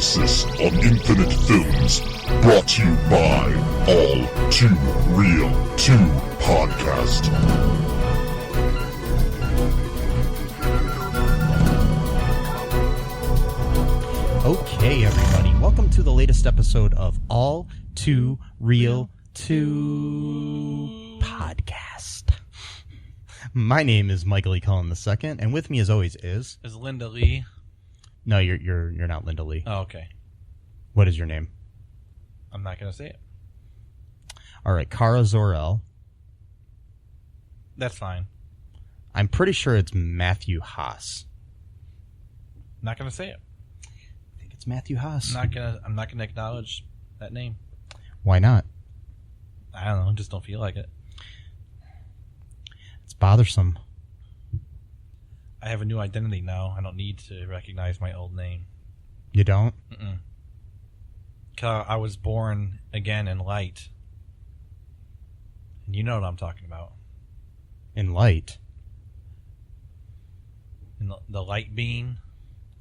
Crisis on Infinite Films, brought to you by All2ReelToo podcast. Okay, everybody, welcome to the latest episode of All2ReelToo podcast. My name is Michael E. Cullen II, and with me, as always, is Linda Lee. No, you're not Linda Lee. Oh, okay. What is your name? I'm not gonna say it. All right, karazor-el. That's fine. I'm pretty sure it's Matthew Haas. Not gonna say it. I think it's Matthew Haas. I'm not gonna acknowledge that name. Why not? I don't know. Just don't feel like it. It's bothersome. I have a new identity now. I don't need to recognize my old name. You don't? Mm-mm. 'Cause I was born again in light. And you know what I'm talking about. In light? In the light beam.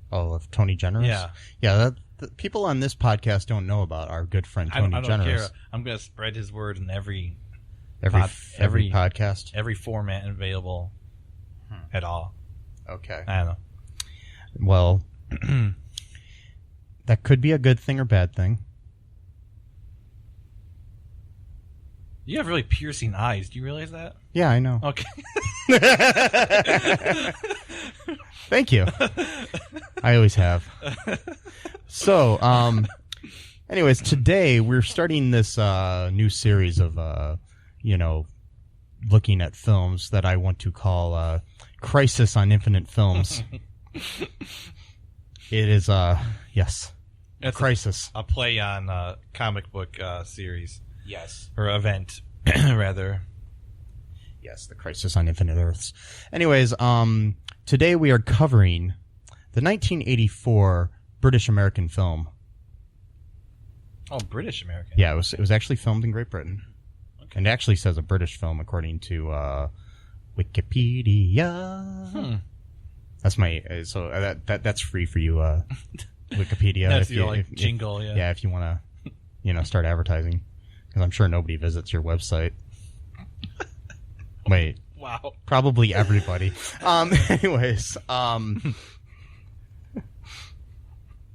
Oh, of Tony Generous? Yeah. Yeah, the people on this podcast don't know about our good friend Tony I don't Generous. care. I'm going to spread his word in every podcast? Every format available at all. Okay. I don't know. Well, that could be a good thing or bad thing. You have really piercing eyes. Do you realize that? Yeah, I know. Okay. Thank you. I always have. So, anyways, today we're starting this new series of, looking at films that I want to call Crisis on Infinite Films. It is, yes, It's Crisis. a play on comic book series. Yes. Or event, rather. Yes, the Crisis on Infinite Earths. Anyways, today we are covering the 1984 British-American film. Oh, British-American. Yeah, it was actually filmed in Great Britain. Okay. And it actually says a British film according to Wikipedia. That's my that's free for you, Wikipedia. That's your jingle, yeah. Yeah, if you want to, start advertising, because I'm sure nobody visits your website. Wait. Wow. Probably everybody. Anyways,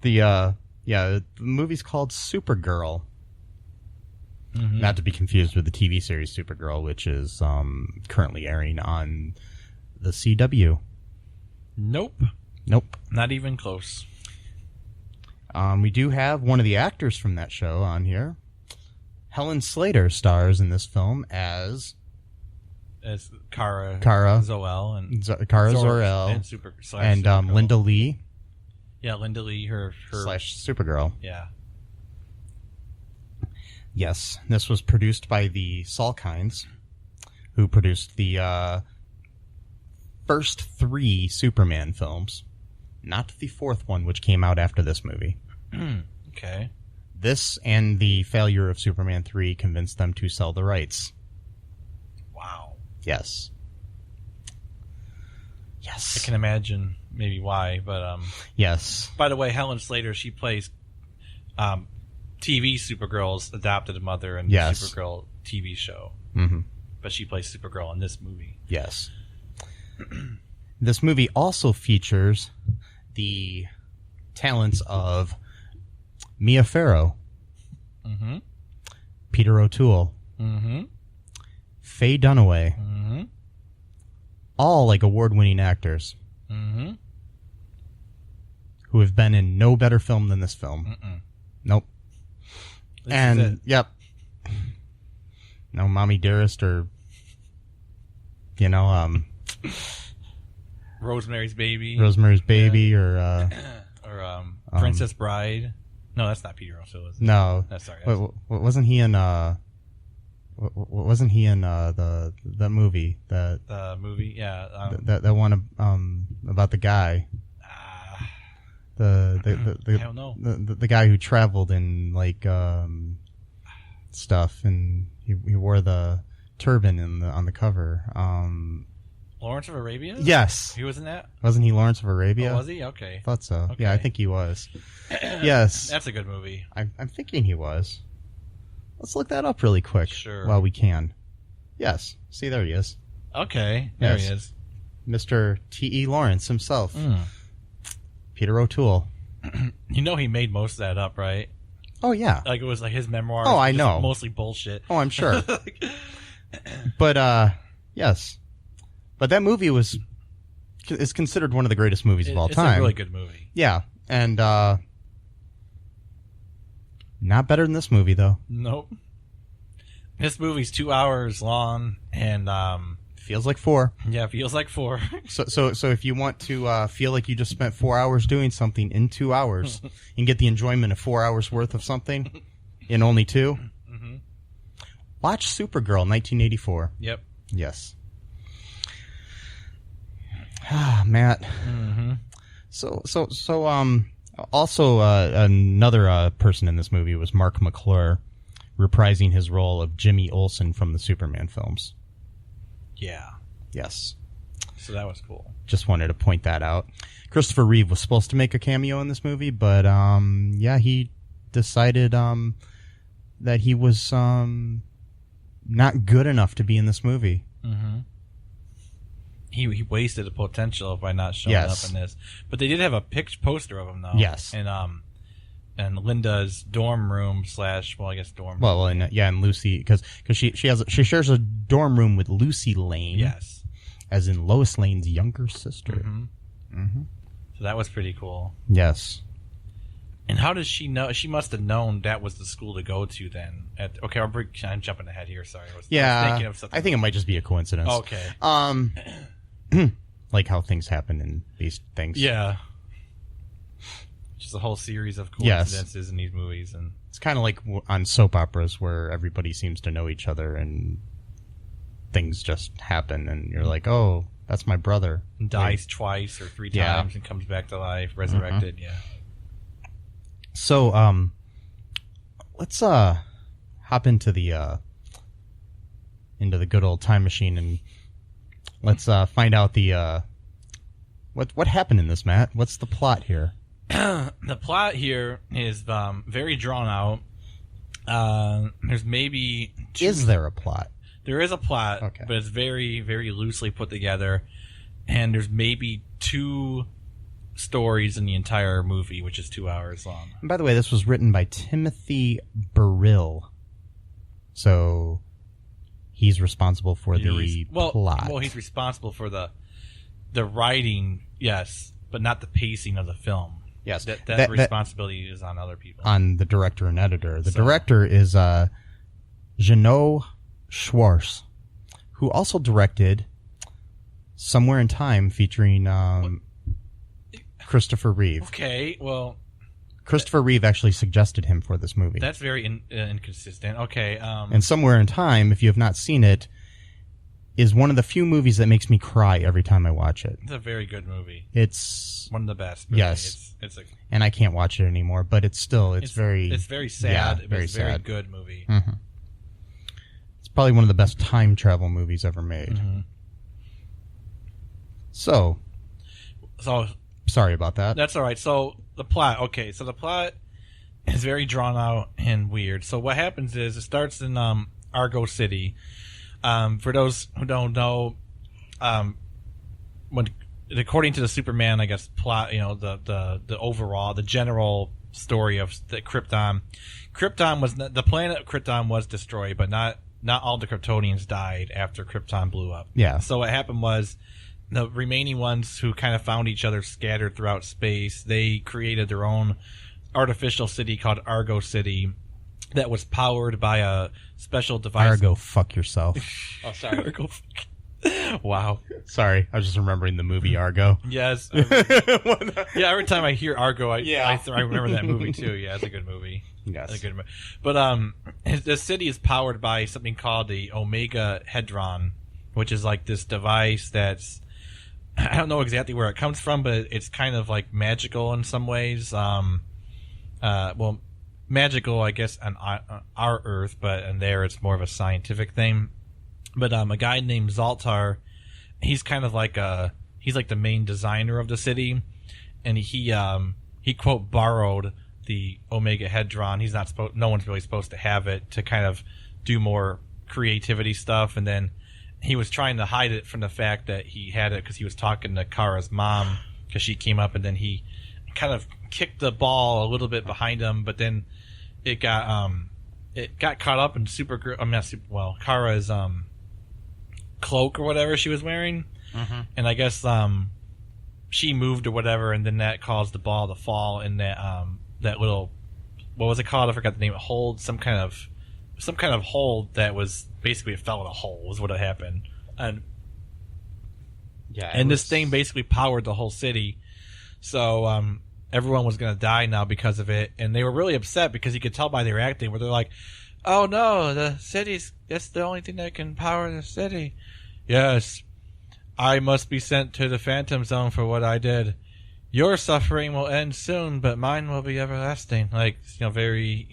the movie's called Supergirl. Mm-hmm. Not to be confused with the TV series Supergirl, which is currently airing on the CW. Nope. Not even close. We do have one of the actors from that show on here. Helen Slater stars in this film as Karazor-el and Karazor-el and Linda Lee. Yeah, Linda Lee, her slash Supergirl. Yeah. Yes, this was produced by the Salkinds, who produced the first 3 Superman films, not the 4th one, which came out after this movie. Okay. This and the failure of Superman 3 convinced them to sell the rights. Wow. Yes. I can imagine maybe why, but yes. By the way, Helen Slater, she plays TV Supergirl's adopted mother in the Supergirl TV show. Mm-hmm. But she plays Supergirl in this movie. Yes. This movie also features the talents of Mia Farrow, Petero'toole, Faye Dunaway, all award-winning actors who have been in no better film than this film. Nope. Yep. No Mommy Dearest or, Rosemary's Baby. Or Princess Bride. No, that's not Peter O'Toole, is it? No. Sorry. Wasn't he in the movie that the movie? Yeah. That one about the guy. I don't know. The guy who traveled in stuff, and he wore the turban on the cover. Lawrence of Arabia? Yes. He was in that? Wasn't he Lawrence of Arabia? Oh, was he? Okay. Thought so. Okay. Yeah, I think he was. Yes. That's a good movie. I'm thinking he was. Let's look that up really quick. Sure. While we can. Yes. See, there he is. Okay. There Yes. he is. Mr. T.E. Lawrence himself. Mm. Petero'toole. You know he made most of that up, right? Oh, yeah. Like it was like his memoirs. Oh, I just know. Mostly bullshit. Oh, I'm sure. But, yes. But that movie is considered one of the greatest movies of all time. It's a really good movie. Yeah. And, not better than this movie, though. Nope. This movie's 2 hours long, and Feels like 4. yeah, feels like 4. So if you want to feel like you just spent 4 hours doing something in 2 hours and get the enjoyment of 4 hours worth of something in only 2, watch Supergirl, 1984. Yep. Yes. Matt. Mm-hmm. So also another person in this movie was Mark McClure, reprising his role of Jimmy Olsen from the Superman films. Yeah. Yes. So that was cool. Just wanted to point that out. Christopher Reeve was supposed to make a cameo in this movie, but yeah, he decided that he was not good enough to be in this movie. Mm-hmm. He wasted the potential by not showing Yes. up in this. But they did have a poster of him though. Yes. And Linda's dorm room / well, I guess dorm. Well, and Lucy, because she shares a dorm room with Lucy Lane. Yes. As in Lois Lane's younger sister. Mm-hmm. Mm-hmm. So that was pretty cool. Yes. And how does she know? She must have known that was the school to go to then. Okay, I'm jumping ahead here. Sorry. I was thinking of something. I think it might just be a coincidence. Okay. Like how things happen in these things. Yeah. Just a whole series of coincidences in these movies, and it's kind of like on soap operas where everybody seems to know each other and things just happen, and you're like, oh, that's my brother. and dies twice or 3 times and comes back to life, resurrected. Yeah. So, let's hop into the good old time machine and let's find out the what happened in this, Matt. What's the plot here? The plot here is very drawn out. There's maybe Is there a plot? There is a plot, Okay. but it's very, very loosely put together. And there's maybe 2 stories in the entire movie, which is 2 hours long. And by the way, this was written by Timothy Burrill. So he's responsible for the plot. Well, he's responsible for the writing, yes, but not the pacing of the film. Yes. That responsibility is on other people. On the director and editor. The director is Jeannot Schwartz, who also directed Somewhere in Time featuring Christopher Reeve. Okay, well... Christopher Reeve actually suggested him for this movie. That's very inconsistent. Okay. And Somewhere in Time, if you have not seen it, is one of the few movies that makes me cry every time I watch it. It's a very good movie. It's one of the best. Really. Yes. It's and I can't watch it anymore, but it's very sad. Yeah, Very it's a very sad. good movie. Mm-hmm. It's probably one of the best time travel movies ever made. Mm-hmm. So, sorry about that. That's all right. So the plot. Okay, so the plot is very drawn out and weird. So what happens is it starts in Argo City. For those who don't know, according to the Superman, I guess plot, the overall, the general story of the Krypton. The planet Krypton was destroyed, but not all the Kryptonians died after Krypton blew up. Yeah. So what happened was the remaining ones who kind of found each other scattered throughout space, they created their own artificial city called Argo City that was powered by a special device. Argo, fuck yourself. Oh, sorry. Argo. Wow. Sorry, I was just remembering the movie Argo. Yes. Yeah, every time I hear Argo, I remember that movie too. Yeah, it's a good movie. Yes. It's a good movie. But the city is powered by something called the Omegahedron, which is like this device that's, I don't know exactly where it comes from, but it's kind of like magical in some ways. Well, magical, I guess, on our Earth, but in there it's more of a scientific thing. But a guy named Zoltar he's kind of like he's like the main designer of the city, and he quote borrowed the Omegahedron. He's not supposed. No one's really supposed to have it to kind of do more creativity stuff, and then he was trying to hide it from the fact that he had it because he was talking to Kara's mom because she came up, and then he kind of kicked the ball a little bit behind him, but then it got caught up in Supergirl. I mean, not Super, well, Kara's cloak or whatever she was wearing, and I guess she moved or whatever, and then that caused the ball to fall in that that little, what was it called? I forgot the name. Hold, some kind of hold that was basically, it fell in a hole was what had happened, and this thing basically powered the whole city. So everyone was going to die now because of it, and they were really upset because you could tell by their acting where they're like, "Oh no, that's the only thing that can power the city." Yes, I must be sent to the Phantom Zone for what I did. Your suffering will end soon, but mine will be everlasting. Like, very,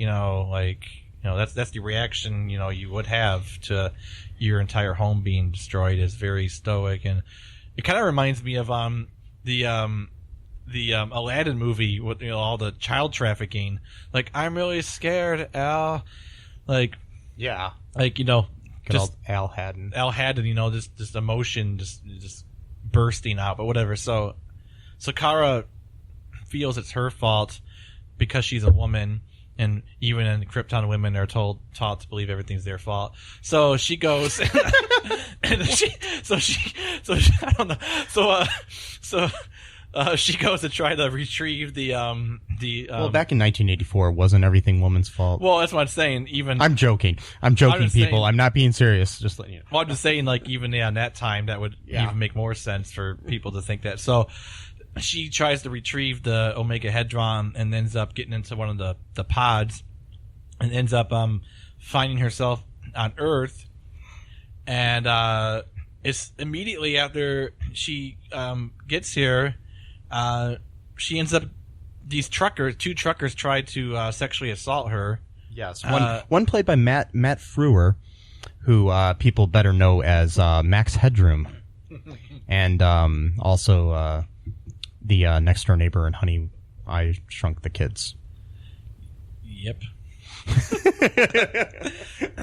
that's the reaction, you would have to your entire home being destroyed, is very stoic. And it kind of reminds me of the Aladdin movie with all the child trafficking. Like, I'm really scared, Al. Like, yeah, like just Al Haddon. Al Haddon, this emotion just bursting out, but whatever. So Kara feels it's her fault because she's a woman, and even in Krypton, women are taught to believe everything's their fault. So she goes, and she I don't know. She goes to try to retrieve the well, back in 1984, wasn't everything woman's fault? Well, that's what I'm saying. Even I'm joking, people. Saying, I'm not being serious. Just letting you know. Well, I'm just saying, like, even in that time, that would even make more sense for people to think that. So she tries to retrieve the Omegahedron and ends up getting into one of the pods, and ends up finding herself on Earth, and it's immediately after she gets here. She ends up, two truckers try to sexually assault her. Yes, one played by Matt Frewer, who people better know as Max Headroom, and also the next door neighbor in Honey, I Shrunk the Kids. Yep.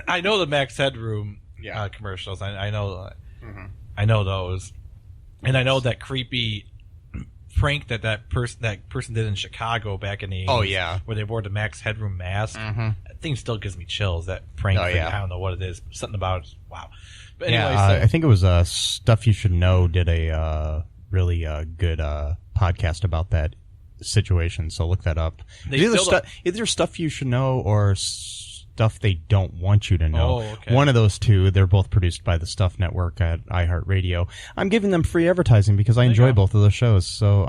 I know the Max Headroom commercials. I know I know those, and I know that creepy prank that person did in Chicago back in the 80s. Oh yeah, where they wore the Max Headroom mask. That thing still gives me chills. That prank thing, I don't know what it is. Something about it. Wow. But anyway, I think it was Stuff You Should Know did a really good podcast about that situation. So look that up. Either Stuff You Should Know or Stuff They Don't Want You to Know. Oh, okay. One of those two. They're both produced by the Stuff Network at iHeartRadio. I'm giving them free advertising because I enjoy both of those shows. So,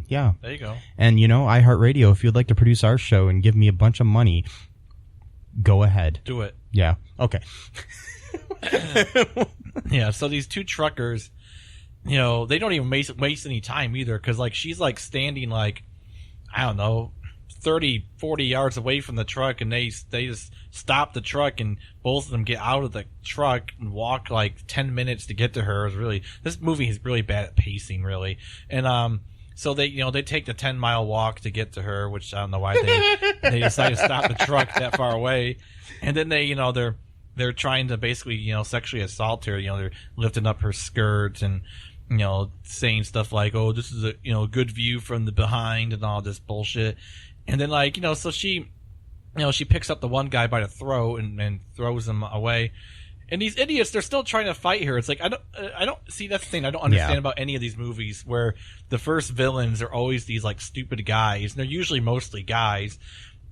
yeah. There you go. And, iHeartRadio, if you'd like to produce our show and give me a bunch of money, go ahead. Do it. Yeah. Okay. Yeah, so these two truckers, they don't even waste any time either, because, like, she's, like, standing, like, I don't know, 30, 40 yards away from the truck, and they just stop the truck, and both of them get out of the truck and walk like 10 minutes to get to her. This movie is really bad at pacing, really. And so they take the 10-mile walk to get to her, which I don't know why they decide to stop the truck that far away. And then they're trying to basically sexually assault her. They're lifting up her skirt and saying stuff like, "Oh, this is a good view from the behind," and all this bullshit. And then, like, so she picks up the one guy by the throat and throws him away. And these idiots, they're still trying to fight her. It's like, I don't see, that's the thing I don't understand about any of these movies, where the first villains are always these, like, stupid guys. And they're usually mostly guys.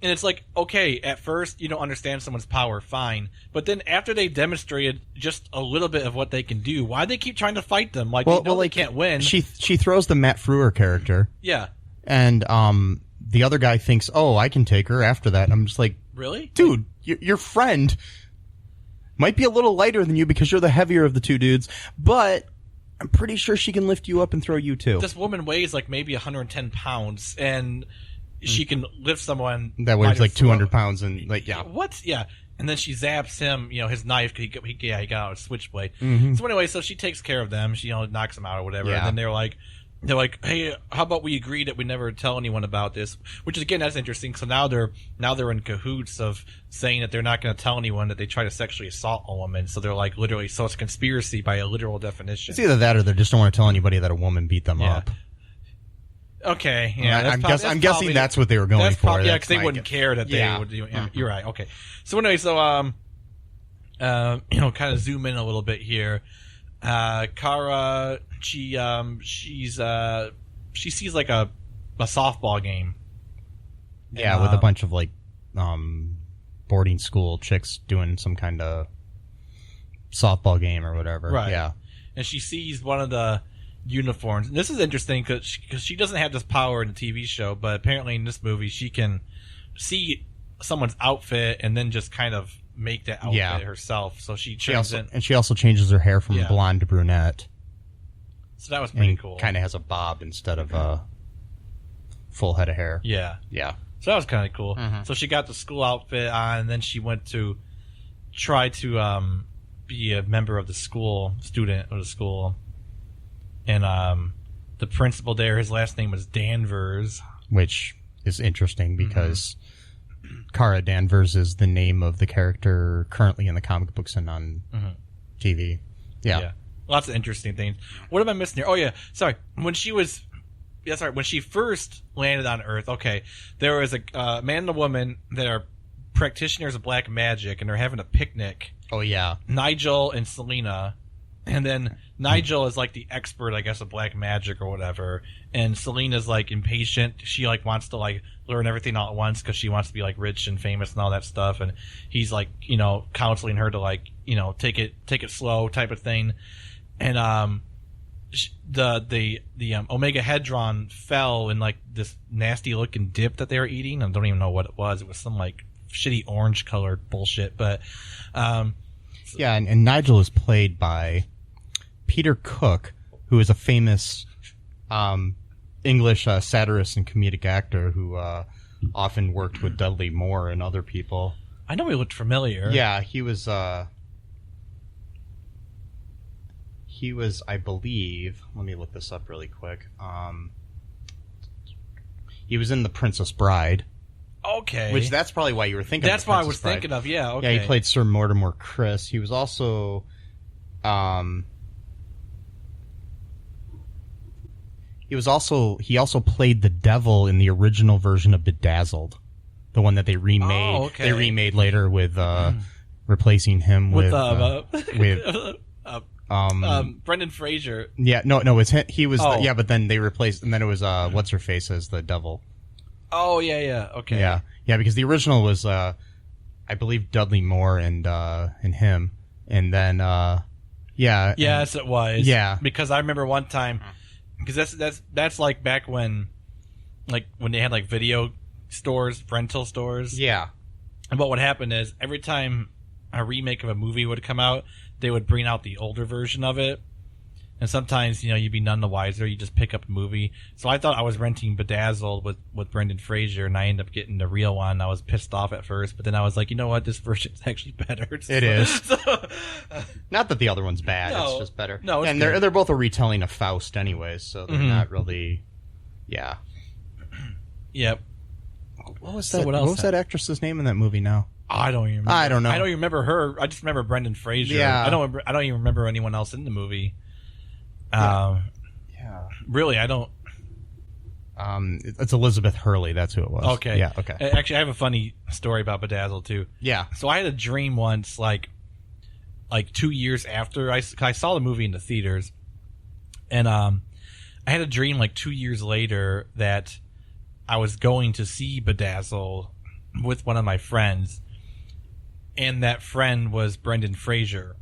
And it's like, okay, at first you don't understand someone's power, fine. But then after they've demonstrated just a little bit of what they can do, why do they keep trying to fight them? Like, they can't win. She throws the Matt Frewer character. Yeah. And the other guy thinks, "Oh, I can take her." After that, I'm just like, really, dude, your friend might be a little lighter than you because you're the heavier of the two dudes, but I'm pretty sure she can lift you up and throw you too. This woman weighs like maybe 110 pounds, and she can lift someone that weighs like 200 pounds, and like, yeah. What? Yeah. and then she zaps him, his knife. He got out a switchblade. Mm-hmm. So anyway, so she takes care of them. She knocks them out or whatever. Yeah. And then they're like, hey, how about we agree that we never tell anyone about this? Which is, again, that's interesting. So now they're in cahoots of saying that they're not going to tell anyone that they try to sexually assault a woman. So they're like literally, so it's a conspiracy by a literal definition. It's either that or they just don't want to tell anybody that a woman beat them up. Okay, yeah. I'm guessing that's what they were going for. Yeah, because they wouldn't care that they would do. Yeah, you're right. Okay. So anyway, kind of zoom in a little bit here. Kara, she sees like a softball game. Yeah, with a bunch of like boarding school chicks doing some kind of softball game or whatever. Right. Yeah. And she sees one of the uniforms. And this is interesting because she doesn't have this power in the TV show, but apparently in this movie she can see someone's outfit and then just kind of make that outfit herself. So she also changes her hair from blonde to brunette. So that was pretty cool. Kind of has a bob instead of a full head of hair. Yeah. Yeah. So that was kind of cool. Mm-hmm. So she got the school outfit on, and then she went to try to be a member of the school, student of the school. And the principal there, his last name was Danvers. Which is interesting because Kara Danvers is the name of the character currently in the comic books and on TV. Yeah. Lots of interesting things. What am I missing here? Oh, yeah. Sorry. When she first landed on Earth, there was a man and a woman that are practitioners of black magic, and they're having a picnic. Oh, yeah. Nigel and Selena. And then Nigel is like the expert, I guess, of black magic or whatever. And Selena's like impatient. She like wants to like learn everything all at once because she wants to be like rich and famous and all that stuff. And he's like, counseling her to like, take it slow type of thing. And the Omegahedron fell in like this nasty looking dip that they were eating. I don't even know what it was. It was some like shitty orange colored bullshit. But yeah, and Nigel is played by Peter Cook, who is a famous English satirist and comedic actor who often worked with Dudley Moore and other people. I know he looked familiar. Yeah, he was, I believe, let me look this up really quick. He was in The Princess Bride. Okay. Which that's probably why you were thinking That's of what I Princess was Bride. thinking of, yeah, okay. Yeah, he played Sir Mortimer Chris. He was also he also played the devil in the original version of Bedazzled. The one that they remade. Oh, okay. They remade later with replacing him with Brendan Fraser. Yeah, no, it was him. He was but then they replaced, and then it was what's her face as the devil. Oh yeah, okay. Yeah, because the original was I believe Dudley Moore and him, and then yes, it was. Yeah, because I remember one time, because that's like back when they had like video stores, rental stores. Yeah, and what would happen is every time a remake of a movie would come out, they would bring out the older version of it. And sometimes, you'd be none the wiser. You just pick up a movie. So I thought I was renting Bedazzled with Brendan Fraser, and I ended up getting the real one. I was pissed off at first, but then I was like, you know what? This version's actually better. It is. Not that the other one's bad. No, it's just better. No, it's and good. They're both a retelling of Faust anyways, so they're not really... Yeah. Yep. What was that actress's name in that movie now? I don't even remember. I don't know. I don't even remember her. I just remember Brendan Fraser. Yeah. I don't even remember anyone else in the movie. Really, I don't. It's Elizabeth Hurley. That's who it was. Okay. Yeah. Okay. Actually, I have a funny story about Bedazzled too. Yeah. So I had a dream once, like 2 years after I saw the movie in the theaters, and I had a dream like 2 years later that I was going to see Bedazzled with one of my friends, and that friend was Brendan Fraser,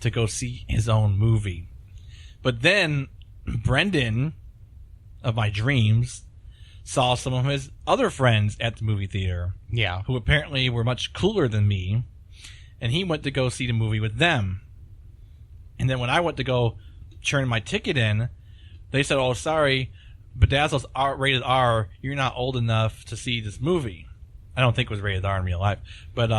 to go see his own movie. But then Brendan, of my dreams, saw some of his other friends at the movie theater. Yeah. Who apparently were much cooler than me. And he went to go see the movie with them. And then when I went to go turn my ticket in, they said, "Oh, sorry, Bedazzled's rated R. You're not old enough to see this movie." I don't think it was rated R in real life. But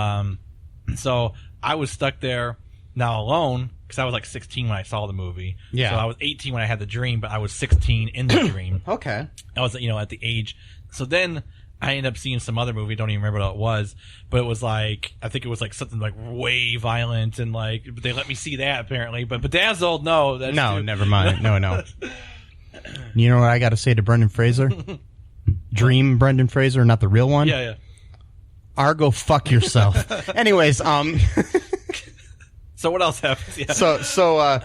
So I was stuck there now alone because I was like 16 when I saw the movie. Yeah. So I was 18 when I had the dream, but I was 16 in the dream. Okay. I was, at the age. So then I ended up seeing some other movie. Don't even remember what it was, but it was like, I think it was like something like way violent and like, but they let me see that apparently. But Bedazzled, no. That's never mind. No. You know what I got to say to Brendan Fraser? Dream Brendan Fraser, not the real one. Yeah. Argo, fuck yourself. Anyways, So what else happens? Yeah. So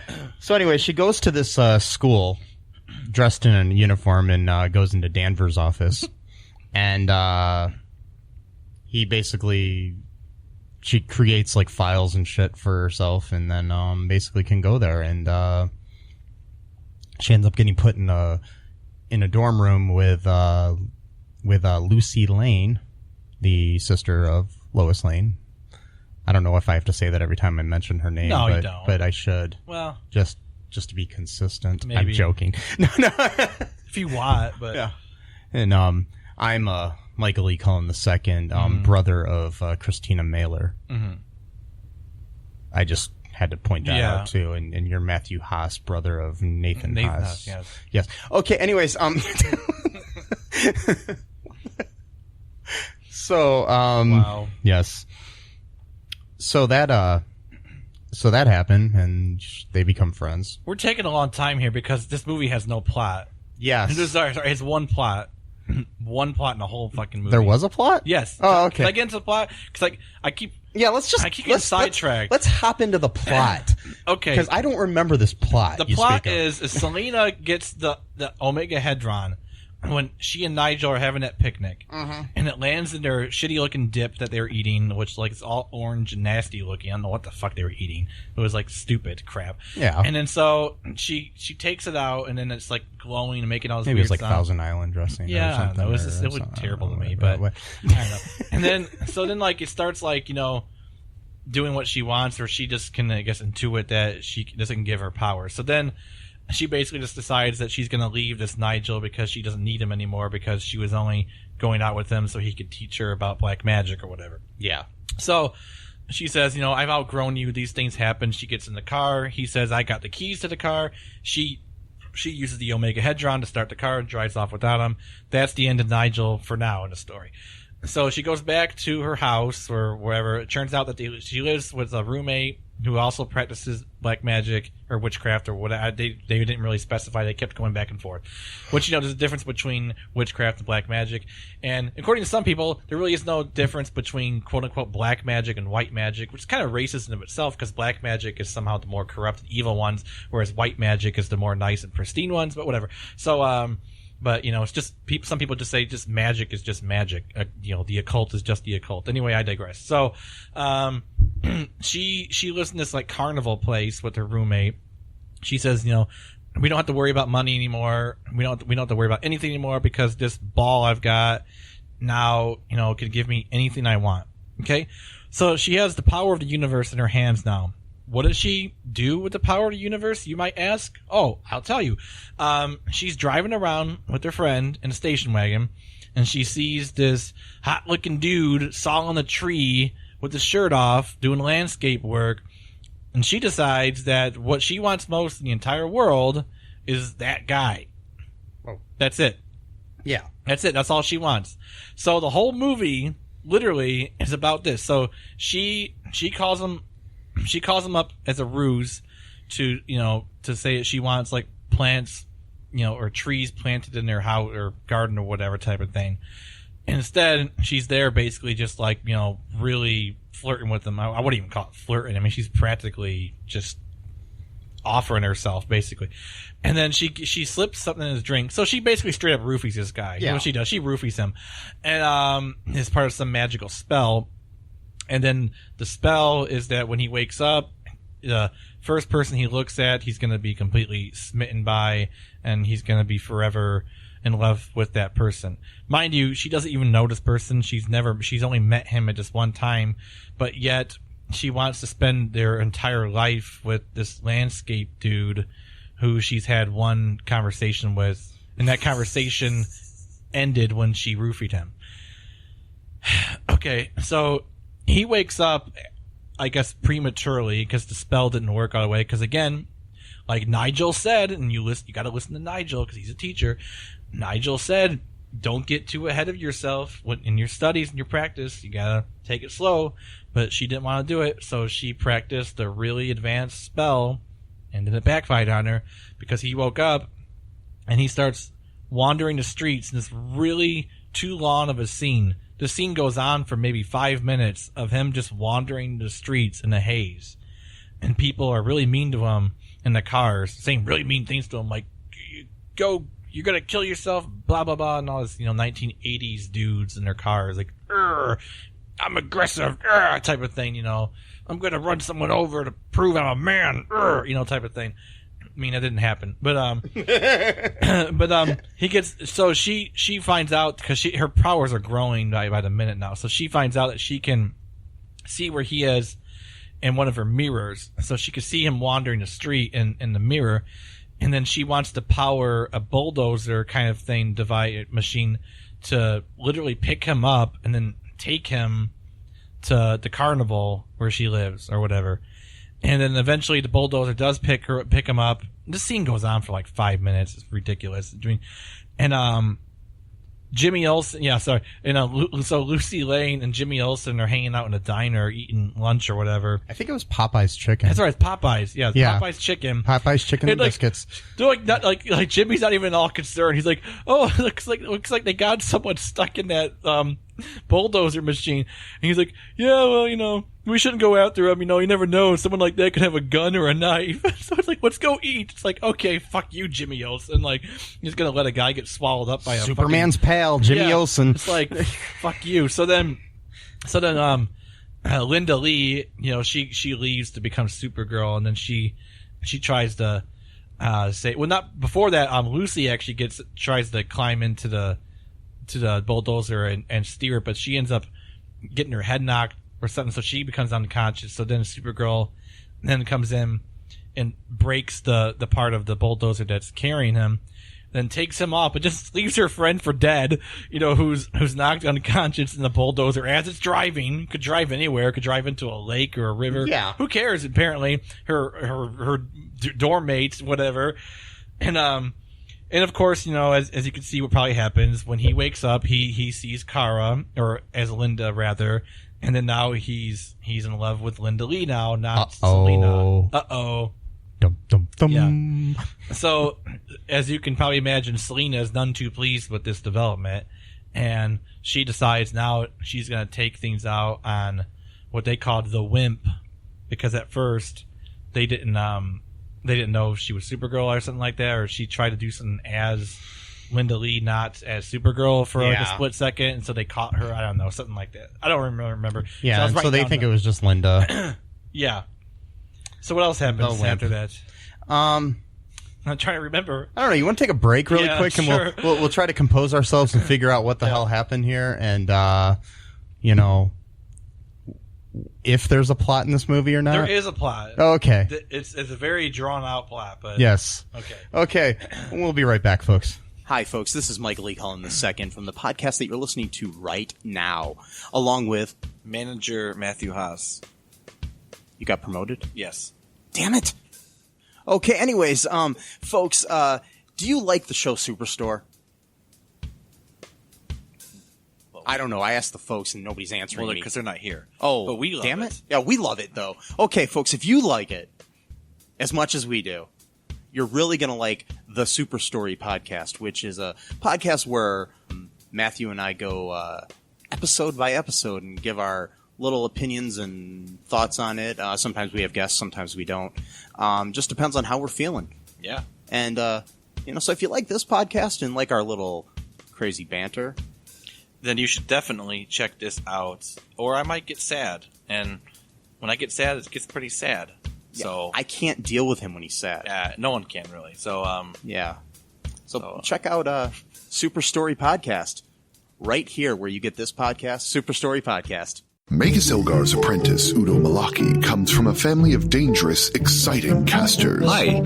anyway, she goes to this school dressed in a uniform and goes into Danvers' office, and he basically, she creates like files and shit for herself, and then basically can go there, and she ends up getting put in a dorm room with Lucy Lane, the sister of Lois Lane. I don't know if I have to say that every time I mention her name. No, but, you don't. But I should. Well, just to be consistent. Maybe. I'm joking. No. If you want, but yeah. And I'm Michael E. Cullen II, brother of Christina Mailer. Mm-hmm. I just had to point that Yeah. out too. And you're Matthew Haas, brother of Nathan Haas. Yes. Okay. Anyways, so Wow. yes. So that happened, and they become friends. We're taking a long time here because this movie has no plot. Yes. Sorry, it's one plot. One plot in the whole fucking movie. There was a plot? Yes. Oh, okay. Can I get into the plot? Because I keep getting sidetracked. Let's hop into the plot. Okay. Because I don't remember this plot. The plot is Selena gets the Omegahedron when she and Nigel are having that picnic, and it lands in their shitty-looking dip that they were eating, which like it's all orange and nasty-looking. I don't know what the fuck they were eating. It was like stupid crap. Yeah. And then so she takes it out, and then it's like glowing and making all this Maybe weird it was like sound. Thousand Island dressing. Yeah, or something, it was terrible to me, but I don't know. And then like it starts like doing what she wants, or she just can I guess intuit that she doesn't give her power. So then she basically just decides that she's going to leave this Nigel because she doesn't need him anymore because she was only going out with him so he could teach her about black magic or whatever. Yeah. So she says, I've outgrown you. These things happen. She gets in the car. He says, I got the keys to the car. She uses the Omegahedron to start the car and drives off without him. That's the end of Nigel for now in the story. So she goes back to her house or wherever. It turns out that she lives with a roommate who also practices black magic or witchcraft or whatever. They didn't really specify. They kept going back and forth. Which, there's a difference between witchcraft and black magic. And according to some people, there really is no difference between quote-unquote black magic and white magic, which is kind of racist in of itself because black magic is somehow the more corrupt and evil ones, whereas white magic is the more nice and pristine ones, but whatever. So, but, it's just some people just say just magic is just magic. The occult is just the occult. Anyway, I digress. So, she lives in this like carnival place with her roommate. She says, we don't have to worry about money anymore. We don't have to worry about anything anymore because this ball I've got now, can give me anything I want. Okay. So she has the power of the universe in her hands now. What does she do with the power of the universe, you might ask? Oh, I'll tell you. She's driving around with her friend in a station wagon, and she sees this hot-looking dude sawing a tree with his shirt off, doing landscape work, and she decides that what she wants most in the entire world is that guy. Oh. That's it. Yeah. That's it. That's all she wants. So the whole movie, literally, is about this. So she calls him... She calls him up as a ruse to say that she wants like plants, or trees planted in their house or garden or whatever type of thing. Instead, she's there basically just like, really flirting with him. I wouldn't even call it flirting. I mean, she's practically just offering herself basically. And then she slips something in his drink. So she basically straight up roofies this guy. Yeah. What she does, she roofies him. And, as part of some magical spell. And then the spell is that when he wakes up, the first person he looks at, he's going to be completely smitten by, and he's going to be forever in love with that person. Mind you, she doesn't even know this person. She's only met him at just one time, but yet she wants to spend their entire life with this landscape dude who she's had one conversation with, and that conversation ended when she roofied him. Okay, so he wakes up I guess, prematurely because the spell didn't work all the way. Because again, like Nigel said, and you got to listen to Nigel because he's a teacher. Nigel said, don't get too ahead of yourself in your studies and your practice. You got to take it slow. But she didn't want to do it, so she practiced a really advanced spell, and then it backfired on her because he woke up and he starts wandering the streets in this really too long of a scene. The scene goes on for maybe 5 minutes of him just wandering the streets in a haze. And people are really mean to him in the cars, saying really mean things to him, like, go, you're going to kill yourself, blah, blah, blah, and all this, 1980s dudes in their cars, like, I'm aggressive, type of thing, I'm going to run someone over to prove I'm a man, type of thing. I mean, that didn't happen, but he gets, so she finds out, because her powers are growing by the minute now, so she finds out that she can see where he is in one of her mirrors, so she can see him wandering the street in the mirror, and then she wants to power a bulldozer kind of thing, machine, to literally pick him up and then take him to the carnival where she lives or whatever. And then eventually the bulldozer does pick him up. This scene goes on for like 5 minutes. It's ridiculous. And Jimmy Olsen, so Lucy Lane and Jimmy Olsen are hanging out in a diner eating lunch or whatever. I think it was Popeye's chicken. That's right, it's Popeye's. Yeah, Popeye's chicken. Popeye's chicken and biscuits. They're like Jimmy's not even all concerned. He's like, oh, looks like they got someone stuck in that bulldozer machine. And he's like, yeah, well, we shouldn't go after him. You never know. Someone like that could have a gun or a knife. So it's like, let's go eat. It's like, okay, fuck you, Jimmy Olsen. Like, he's gonna let a guy get swallowed up by a Superman's pal, Jimmy Olsen. It's like, fuck you. So then, Linda Lee, she leaves to become Supergirl, and then she tries to say, well, not before that. Lucy actually tries to climb into the bulldozer and steer it, but she ends up getting her head knocked or something, so she becomes unconscious. So then Supergirl then comes in and breaks the part of the bulldozer that's carrying him, then takes him off, but just leaves her friend for dead, who's knocked unconscious in the bulldozer as it's driving. Could drive anywhere, could drive into a lake or a river. Yeah. Who cares? Apparently, her dorm mates, whatever. And of course, as you can see, what probably happens when he wakes up, he sees Kara, or as Linda rather, and then now he's in love with Linda Lee now, not Selena. Uh-oh. Dum, dum, dum. Yeah. So, as you can probably imagine, Selena is none too pleased with this development, and she decides now she's going to take things out on what they called the Wimp, because at first they didn't know if she was Supergirl or something like that, or she tried to do something as Linda Lee, not as Supergirl for like a split second, and so they caught her. I don't know, something like that. I don't remember. Yeah, so they think it was just Linda. Yeah. So what else happens after that? I'm trying to remember. I don't know. You want to take a break really quick, and sure. we'll try to compose ourselves and figure out what the hell happened here, and if there's a plot in this movie or not. There is a plot. Oh, okay. It's a very drawn out plot, but yes. Okay. We'll be right back, folks. Hi, folks. This is Michael E. Cullen II from the podcast that you're listening to right now, along with manager Matthew Haas. You got promoted? Yes. Damn it. Okay, anyways, folks, do you like the show Superstore? I don't know. I asked the folks and nobody's answering me. Because they're not here. Oh, but we love damn it. Yeah, we love it, though. Okay, folks, if you like it as much as we do, you're really going to like the Super Story podcast, which is a podcast where Matthew and I go episode by episode and give our little opinions and thoughts on it. Sometimes we have guests, sometimes we don't. Just depends on how we're feeling. Yeah. And, so if you like this podcast and like our little crazy banter, then you should definitely check this out. Or I might get sad. And when I get sad, it gets pretty sad. yeah, So I can't deal with him when he's sad. yeah, no one can really. So Yeah. So check out Super Story Podcast right here where you get this podcast, Super Story Podcast. Megasilgar's apprentice, Udo Malaki, comes from a family of dangerous, exciting casters. Hi,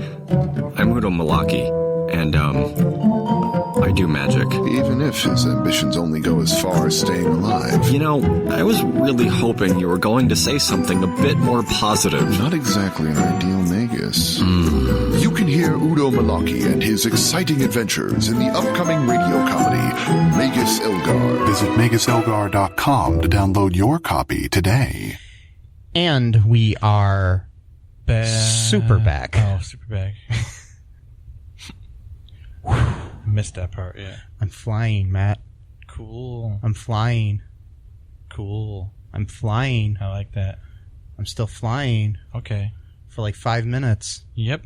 I'm Udo Malaki, And, I do magic. Even if his ambitions only go as far as staying alive. You know, I was really hoping you were going to say something a bit more positive. Not exactly an ideal Magus. You can hear Udo Malaki and his exciting adventures in the upcoming radio comedy, Magus Elgar. Visit MagusElgar.com to download your copy today. And we are super back. Oh, super back. Missed that part, yeah. I'm flying, Matt. Cool. I'm flying. Cool. I'm flying. I like that. I'm still flying Okay. for like 5 minutes. Yep.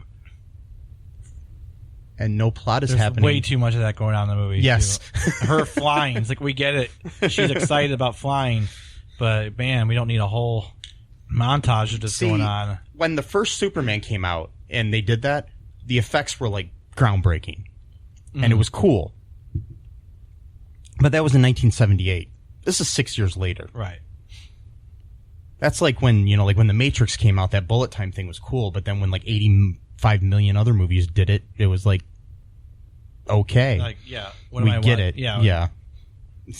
And no plot is There's happening. way too much of that going on in the movie. Yes. Too. Her flying. It's like, we get it. She's excited about flying. But, man, we don't need a whole montage of this going on. When the first Superman came out and they did that, the effects were like groundbreaking. And it was cool. But that was in 1978. This is 6 years later. Right. That's like when, like when The Matrix came out, that bullet time thing was cool. But then when like 85 million other movies did it, it was like, okay. Like, yeah. We get it. Yeah. Yeah. I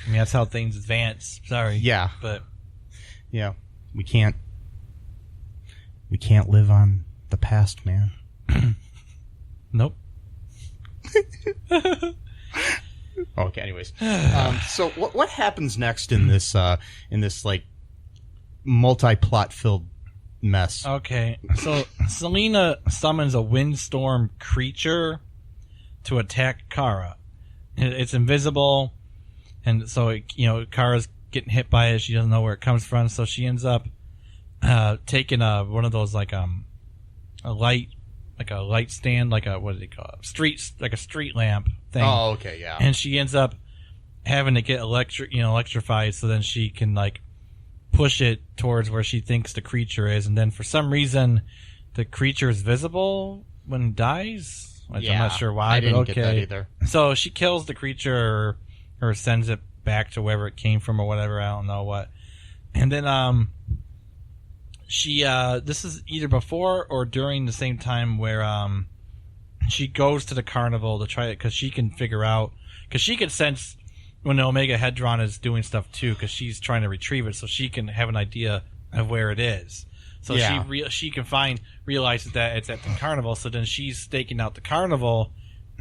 mean, that's how things advance. Sorry. Yeah. But yeah. We can't live on the past, man. nope. Okay. Anyways, so what happens next in this like multi-plot filled mess? Okay, so Selena summons a windstorm creature to attack Kara. It's invisible, and so Kara's getting hit by it. She doesn't know where it comes from, so she ends up taking one of those like a light stand, like a, what do they call it? A street lamp thing. Oh, okay, yeah. And she ends up having to get electrified, so then she can like push it towards where she thinks the creature is, and then for some reason the creature is visible when it dies. Which I'm not sure why. I didn't but okay. get that either. So she kills the creature or sends it back to wherever it came from or whatever. I don't know what. And then she this is either before or during the same time where she goes to the carnival to try it, because she can figure out, because she can sense when the Omegahedron is doing stuff too, because she's trying to retrieve it, so she can have an idea of where it is. So yeah. she can realizes that it's at the carnival, so then she's staking out the carnival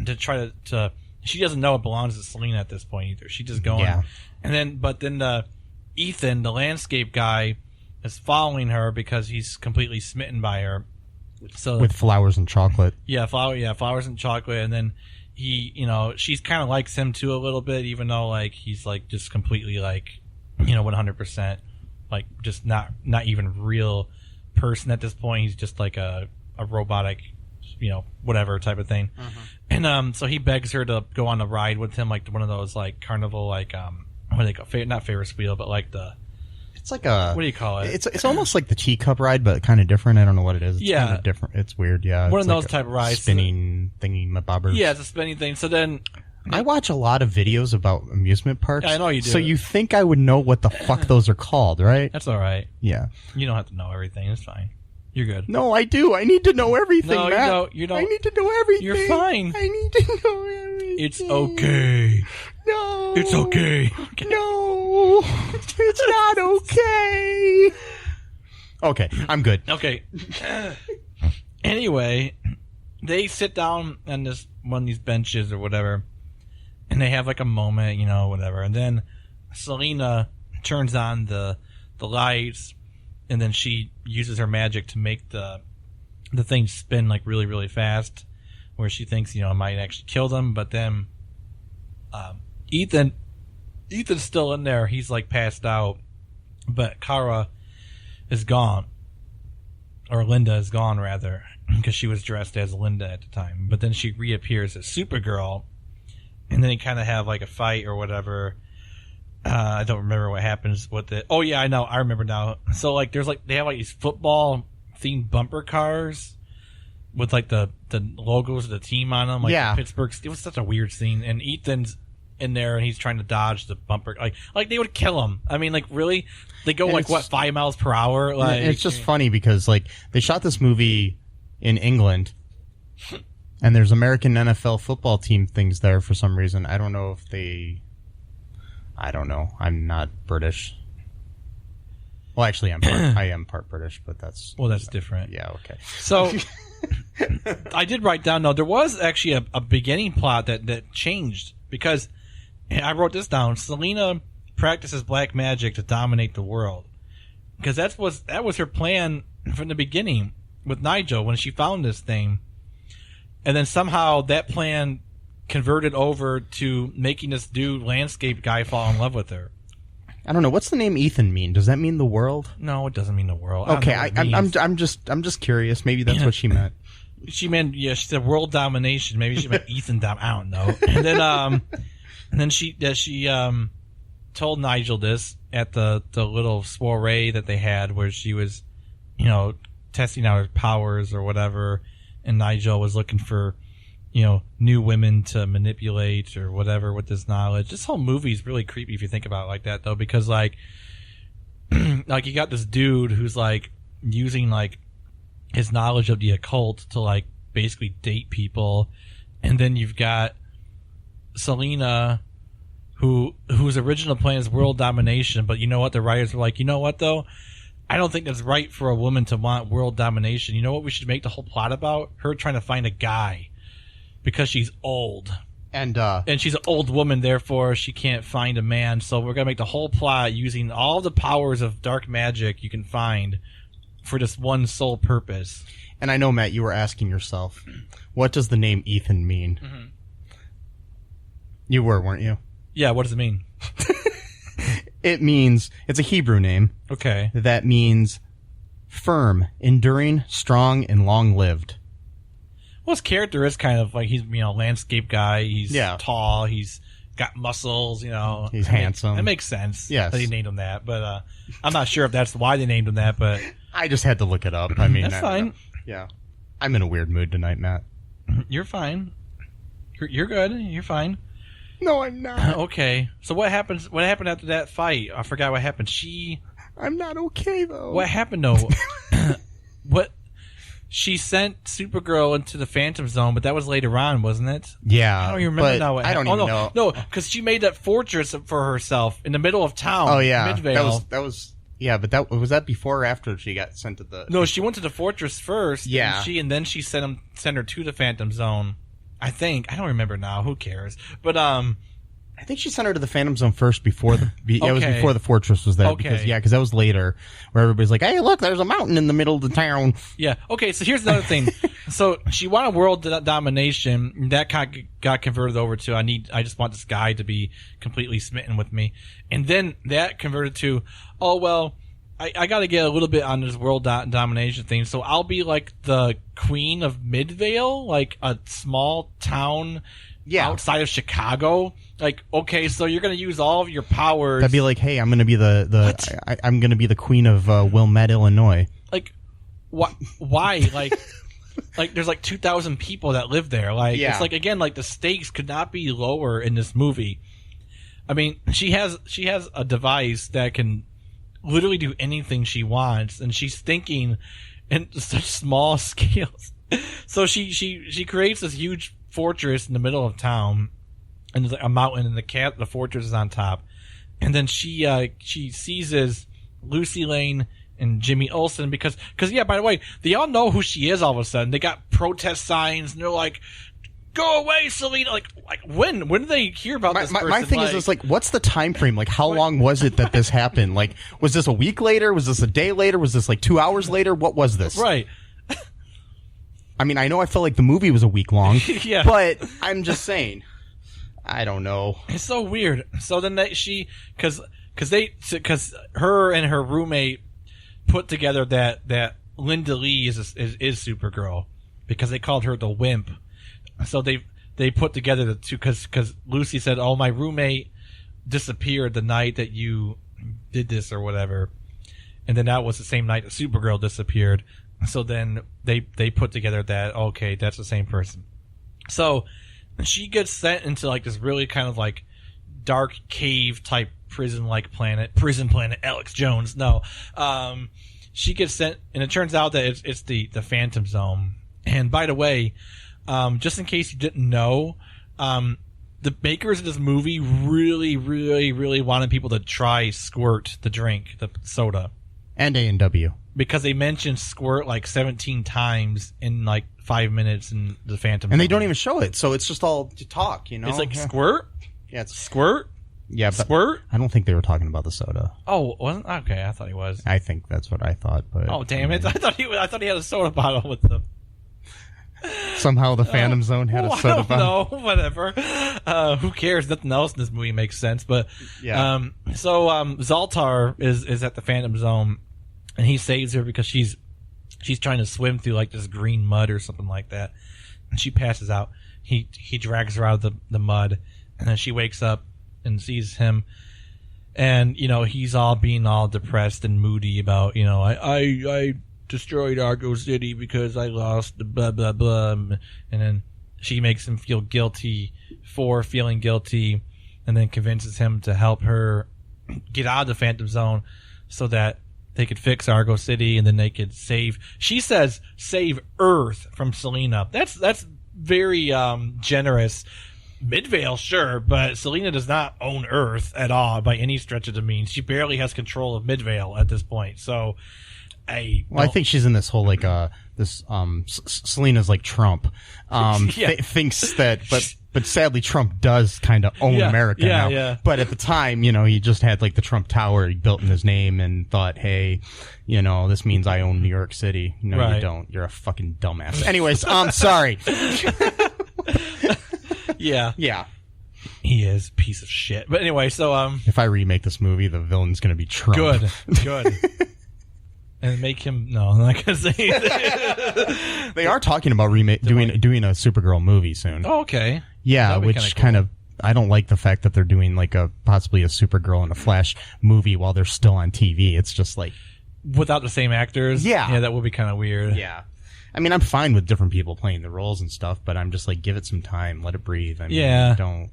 to try to she doesn't know it belongs to Selena at this point either. She's just going. Yeah. But then Ethan, the landscape guy, is following her because he's completely smitten by her. So With flowers and chocolate. Yeah, flowers and chocolate, and then he, she's kind of likes him too a little bit, even though like he's like just completely like, 100% like just not even real person at this point. He's just like a robotic, whatever type of thing. And so he begs her to go on a ride with him, like one of those like carnival, like what do they call, not Ferris wheel, but like it's like a, what do you call it? It's almost like the teacup ride, but kind of different. I don't know what it is. It's Yeah. kind of different. It's weird. Yeah, One it's of those like type of rides. spinning thingy mabobbers. Yeah, it's a spinning thing. So then I watch a lot of videos about amusement parks. Yeah, I know you do. So you think I would know what the fuck those are called, right? that's all right. Yeah. You don't have to know everything. It's fine. You're good. No, I do. I need to know everything, No, Matt. you don't. I need to know everything. You're fine. I need to know everything. It's okay. No. It's okay. No. It's not okay. Okay, I'm good. Okay. Anyway, they sit down on this one of these benches or whatever, and they have like a moment, whatever. And then Selena turns on the lights, and then she uses her magic to make the thing spin like really, really fast, where she thinks it might actually kill them. But then Ethan's still in there. He's like passed out, but Kara is gone, or Linda is gone rather, because she was dressed as Linda at the time. But then she reappears as Supergirl, and then they kind of have like a fight or whatever. I don't remember what happens with it. Oh yeah, I know. I remember now. So like, there's like, they have like these football themed bumper cars with like the logos of the team on them. Like Yeah. the Pittsburgh. It was such a weird scene. And Ethan's in there and he's trying to dodge the bumper. Like they would kill him. I mean, like really, they go And like it's- what, 5 miles per hour? Like It's just funny because like they shot this movie in England, And there's American NFL football team things there for some reason. I don't know if they... I don't know. I'm not British. Well, actually, I am part British, but that's... Well, that's different. Yeah, okay. So, I did write down, though, there was actually a beginning plot that changed, because I wrote this down. Selena practices black magic to dominate the world. Because that was her plan from the beginning with Nigel when she found this thing. And then somehow that plan converted over to making this dude, landscape guy, fall in love with her. I don't know. What's the name Ethan mean? Does that mean the world? No, it doesn't mean the world. Okay, I'm just curious. Maybe that's what she meant. She meant, she said world domination. Maybe she meant Ethan I don't know. And then she told Nigel this at the little soiree that they had, where she was, testing out her powers or whatever, and Nigel was looking for, new women to manipulate or whatever with this knowledge. This whole movie is really creepy if you think about it like that, though, because like you got this dude who's like using like his knowledge of the occult to like basically date people, and then you've got Selena whose original plan is world domination, but you know what, the writers were like, you know what though, I don't think that's right for a woman to want world domination. You know what we should make the whole plot about? Her trying to find a guy because she's old. And she's an old woman, therefore she can't find a man. So we're going to make the whole plot using all the powers of dark magic you can find for this one sole purpose. And I know, Matt, you were asking yourself, what does the name Ethan mean? Mm-hmm. You were, weren't you? Yeah, what does it mean? It means, it's a Hebrew name. Okay. That means firm, enduring, strong, and long-lived. Well, his character is kind of like, he's, landscape guy. He's tall. He's got muscles, He's handsome. That makes sense. Yes. That he named him that. But I'm not sure if that's why they named him that, but... I just had to look it up. I mean... That's fine. Yeah. I'm in a weird mood tonight, Matt. You're fine. You're good. You're fine. No, I'm not. Okay. So what happened after that fight? I forgot what happened. I'm not okay, though. What happened, though? She sent Supergirl into the Phantom Zone, but that was later on, wasn't it? Yeah. I don't even remember now what happened. I don't even know. No, because she made that fortress for herself in the middle of town. Oh, yeah. Midvale. That was... Yeah, but was that before or after she got sent to the... No, she went to the fortress first. Yeah. And then she sent her to the Phantom Zone. I think. I don't remember now. Who cares? But, I think she sent her to the Phantom Zone first before the... It was before the fortress was there. Okay. Because that was later, where everybody's like, hey, look, there's a mountain in the middle of the town. Yeah. Okay, so here's another thing. So she wanted world domination. That got converted over to, I just want this guy to be completely smitten with me. And then that converted to, oh, well, I got to get a little bit on this world domination thing. So I'll be like the queen of Midvale, like a small town outside of Chicago. Like, okay, so you're going to use all of your powers. That'd be like, hey, I'm going to be I'm going to be the queen of Wilmette, Illinois. Like, why? Like there's like 2,000 people that live there. Like, it's like, again, like the stakes could not be lower in this movie. I mean, she has a device that can literally do anything she wants, and she's thinking in such small scales. So she creates this huge fortress in the middle of town, and there's like a mountain, and the fortress is on top. And then she seizes Lucy Lane and Jimmy Olsen because by the way, they all know who she is all of a sudden. They got protest signs, and they're like, go away, Selena. Like when did they hear about this person? My thing is just like, what's the time frame? Like, how long was it that this happened? Like, was this a week later? Was this a day later? Was this like 2 hours later? What was this? Right. I mean, I know I felt like the movie was a week long, yeah, but I'm just saying. I don't know. It's so weird. So then because her and her roommate put together that Linda Lee is Supergirl because they called her the Wimp. So they put together the two because Lucy said, "Oh, my roommate disappeared the night that you did this or whatever," and then that was the same night that Supergirl disappeared. So then they put together that, okay, that's the same person. So she gets sent into like this really kind of like dark cave type prison planet, Alex Jones. No, she gets sent, and it turns out that it's the Phantom Zone. And by the way, just in case you didn't know, the makers of this movie really, really, really wanted people to try Squirt, the drink, the soda. And A&W. Because they mentioned Squirt like 17 times in like 5 minutes in the Phantom. And they Zone. don't even show it, so it's just all to talk, you know? It's like Squirt? Yeah, it's Squirt? Yeah, but Squirt? I don't think they were talking about the soda. Oh, wasn't? Okay, I thought he was. I think that's what I thought, but... Oh, damn it. I thought he had a soda bottle with them. Somehow the Phantom Zone had a soda bottle. No, whatever. Who cares? Nothing else in this movie makes sense. But Yeah. Zoltar is at the Phantom Zone, and he saves her because she's trying to swim through like this green mud or something like that, and she passes out. He drags her out of the mud, and then she wakes up and sees him, and he's all being all depressed and moody about I destroyed Argo City because I lost the blah blah blah, and then she makes him feel guilty for feeling guilty, and then convinces him to help her get out of the Phantom Zone so that they could fix Argo City, and then they could save Earth from Selena. That's very generous. Midvale, sure, but Selena does not own Earth at all by any stretch of the means. She barely has control of Midvale at this point. So, I think she's in this whole like Selena's like Trump. Thinks that, but sadly Trump does kind of own America now. Yeah. But at the time, he just had like the Trump Tower he built in his name and thought, hey, this means I own New York City. No, right. You don't. You're a fucking dumbass. Anyways, sorry. Yeah. He is a piece of shit. But anyway, so if I remake this movie, the villain's going to be Trump. Good. And make him I'm not gonna say anything. They are talking about doing a Supergirl movie soon. Oh, okay. Yeah, which kind of I don't like the fact that they're doing like possibly a Supergirl and a Flash movie while they're still on TV. It's just like without the same actors. Yeah, that would be kind of weird. Yeah. I mean, I'm fine with different people playing the roles and stuff, but I'm just like, give it some time, let it breathe. I mean, don't,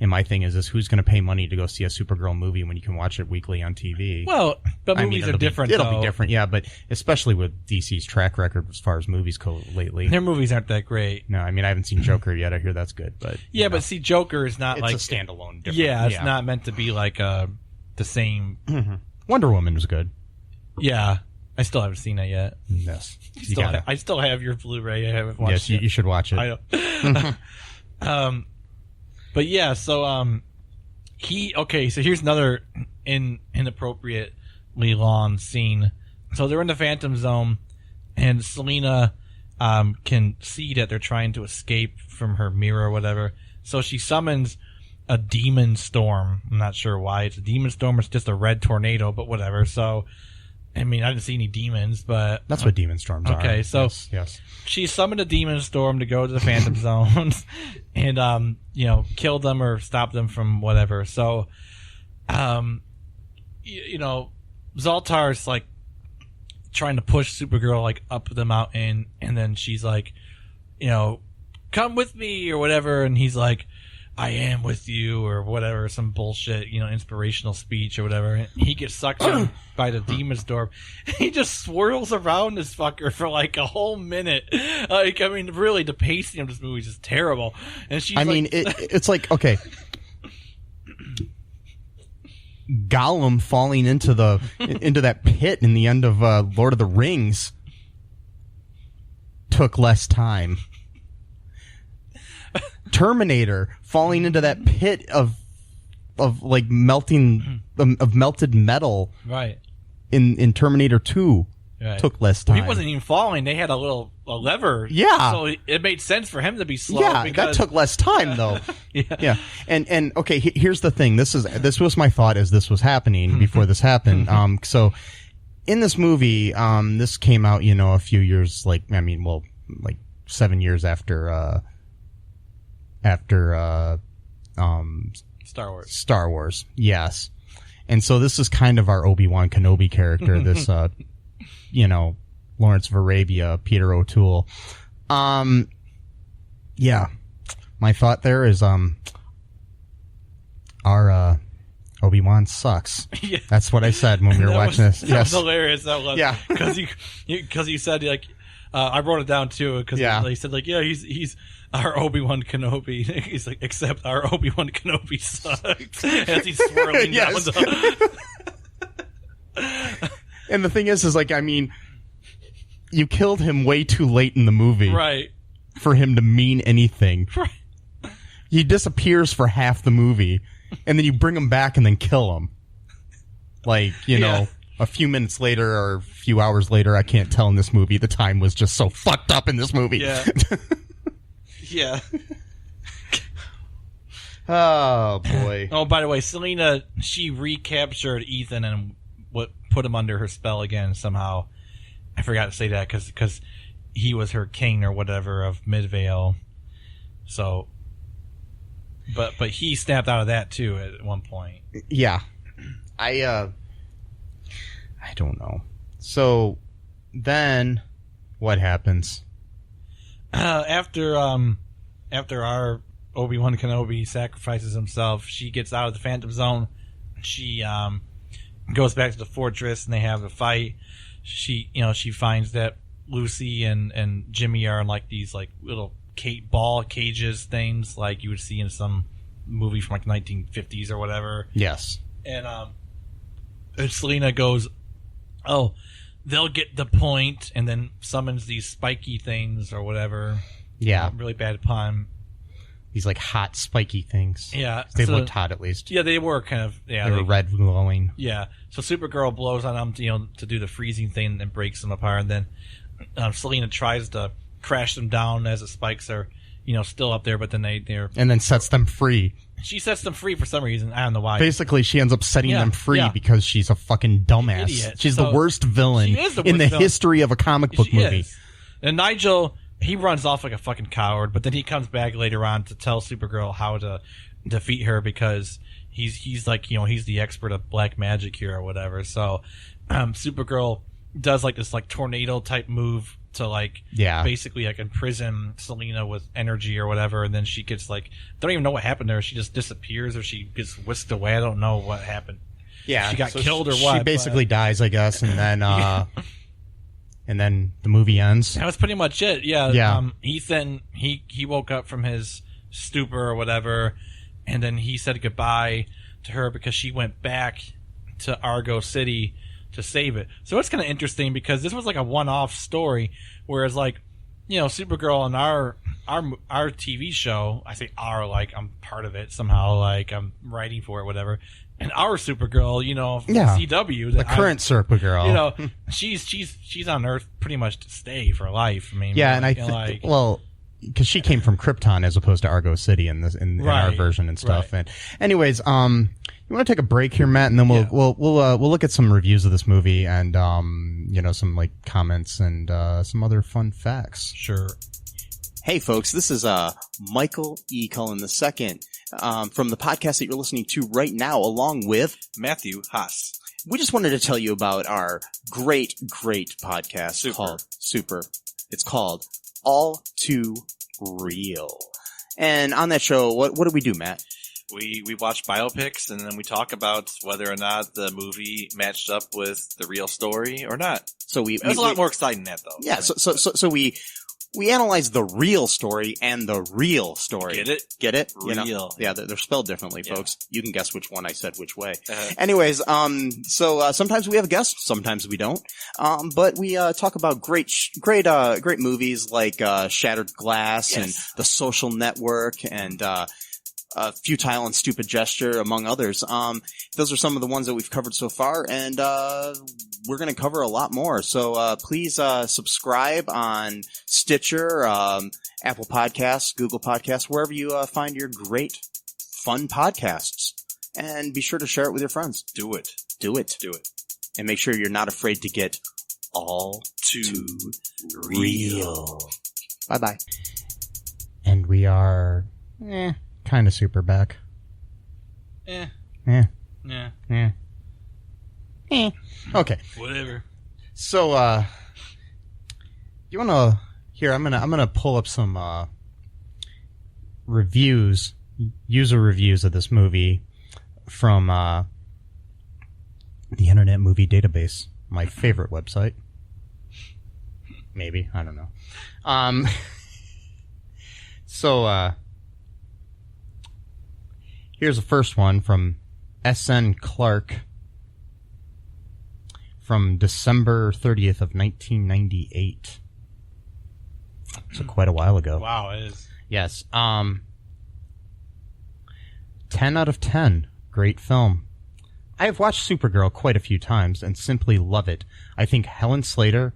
and my thing is who's going to pay money to go see a Supergirl movie when you can watch it weekly on TV? Well, but movies are different. It'll be different, yeah, but especially with DC's track record as far as movies go lately. Their movies aren't that great. No, I mean, I haven't seen Joker yet. I hear that's good, but yeah, but see, Joker is not it's like a standalone. Different, yeah, it's not meant to be like the same. Mm-hmm. Wonder Woman was good. Yeah. I still haven't seen it yet. Yes. I still have your Blu-ray. I haven't watched it. Yes, you should watch it. I know. But yeah, so so here's another inappropriately long scene. So they're in the Phantom Zone, and Selena can see that they're trying to escape from her mirror or whatever. So she summons a demon storm. I'm not sure why it's a demon storm. It's just a red tornado, but whatever. So I mean, I didn't see any demons, but that's what demon storms are. Okay, so yes. She summoned a demon storm to go to the Phantom Zones and kill them or stop them from whatever. So Zoltar's like trying to push Supergirl like up the mountain, and then she's like, come with me or whatever, and he's like, I am with you or whatever, some bullshit, inspirational speech or whatever. And he gets sucked in by the demon storm. He just swirls around this fucker for like a whole minute. Really, the pacing of this movie is just terrible. And she's it's like, okay, Gollum falling into that pit in the end of Lord of the Rings took less time. Terminator falling into that pit of like melting of melted metal, right? In Terminator 2, took less time. Well, he wasn't even falling; they had a lever. Yeah, so it made sense for him to be slow. Yeah, because that took less time though. yeah. And okay, here's the thing. This was my thought as this was happening before this happened. So in this movie, this came out, a few years, like 7 years after Star Wars, yes. And so this is kind of our Obi-Wan Kenobi character, this Lawrence of Arabia, Peter O'Toole. Yeah. My thought there is our Obi-Wan sucks. Yeah. That's what I said when we were watching this. That yes. was hilarious. That was, yeah. Because you said like, I wrote it down too because Yeah. they said like, yeah, he's our Obi-Wan Kenobi. He's like, except our Obi-Wan Kenobi sucks. As he's swirling Yes. down And the thing is like, I mean, you killed him way too late in the movie right. for him to mean anything. Right. He disappears for half the movie, and then you bring him back and then kill him. Like, you know, a few minutes later or a few hours later, I can't tell in this movie. The time was just so fucked up in this movie. Yeah. Yeah. Oh, boy. Oh, by the way, Selena, she recaptured Ethan and put him under her spell again somehow. I forgot to say that because he was her king or whatever of Midvale. So, but he snapped out of that too at one point. Yeah. I don't know. So, then, what happens? After our Obi-Wan Kenobi sacrifices himself, she gets out of the Phantom Zone. She goes back to the fortress and they have a fight. She finds that Lucy and Jimmy are in like these like little ball cages things like you would see in some movie from like the 1950s or whatever. Yes. And Selena goes, "Oh, they'll get the point," and then summons these spiky things or whatever. Yeah. Really bad pun. These like hot spiky things. Yeah. They so- looked hot at least. Yeah, they were kind of. Yeah, They were red glowing. Yeah. So Supergirl blows on them, to do the freezing thing and breaks them apart. And then Selena tries to crash them down as the spikes are, still up there. But then they're. And then sets them free. She sets them free for some reason. I don't know why. Basically, she ends up setting them free yeah. because she's a fucking dumbass. Idiot. She's So- the worst villain She is the in worst the villain. history of a comic book She movie. is. And Nigel, he runs off like a fucking coward, but then he comes back later on to tell Supergirl how to defeat her because he's like, he's the expert of black magic here or whatever. So Supergirl does like this like tornado type move to like basically like imprison Selena with energy or whatever, and then she gets like, don't even know what happened there. She just disappears or she gets whisked away. I don't know what happened. Yeah, she got so killed or she what. She basically dies, I guess, and then and then the movie ends. That was pretty much it. Yeah. Yeah. Ethan, he woke up from his stupor or whatever, and then he said goodbye to her because she went back to Argo City to save it. So it's kind of interesting because this was like a one-off story, whereas like, Supergirl and our TV show, I say our like I'm part of it somehow, like I'm writing for it, whatever. And our Supergirl, from CW, the current Supergirl, she's on Earth pretty much to stay for life. I mean, yeah, and I think because she came from Krypton as opposed to Argo City in our version and stuff. Right. And anyways, you want to take a break here, Matt, and then we'll look at some reviews of this movie and some like comments and some other fun facts. Sure. Hey, folks, this is Michael E. Cullen II from the podcast that you're listening to right now, along with Matthew Haas. We just wanted to tell you about our great podcast called Super. It's called All2Real. And on that show, what do we do, Matt? We watch biopics and then we talk about whether or not the movie matched up with the real story or not. So it was a lot more exciting than that, though. Yeah. So we analyze the real story and the real story. Get it? Get it? Real. Yeah, they're spelled differently, folks. You can guess which one I said which way. Anyways, so sometimes we have guests, sometimes we don't. But we talk about great movies like Shattered Glass and The Social Network and Futile and Stupid Gesture, among others. Those are some of the ones that we've covered so far, and we're going to cover a lot more. So please subscribe on Stitcher, Apple Podcasts, Google Podcasts, wherever you find your great, fun podcasts. And be sure to share it with your friends. Do it. Do it. Do it. And make sure you're not afraid to get all too real. Bye-bye. And we are kind of super back. Okay. Whatever. So, you want to here? I'm gonna pull up some reviews, user reviews of this movie from the Internet Movie Database, my favorite website. Maybe. I don't know. So, here's the first one from S.N. Clark from December 30th of 1998. So quite a while ago. Wow, it is. Yes. 10 out of 10. Great film. I have watched Supergirl quite a few times and simply love it. I think Helen Slater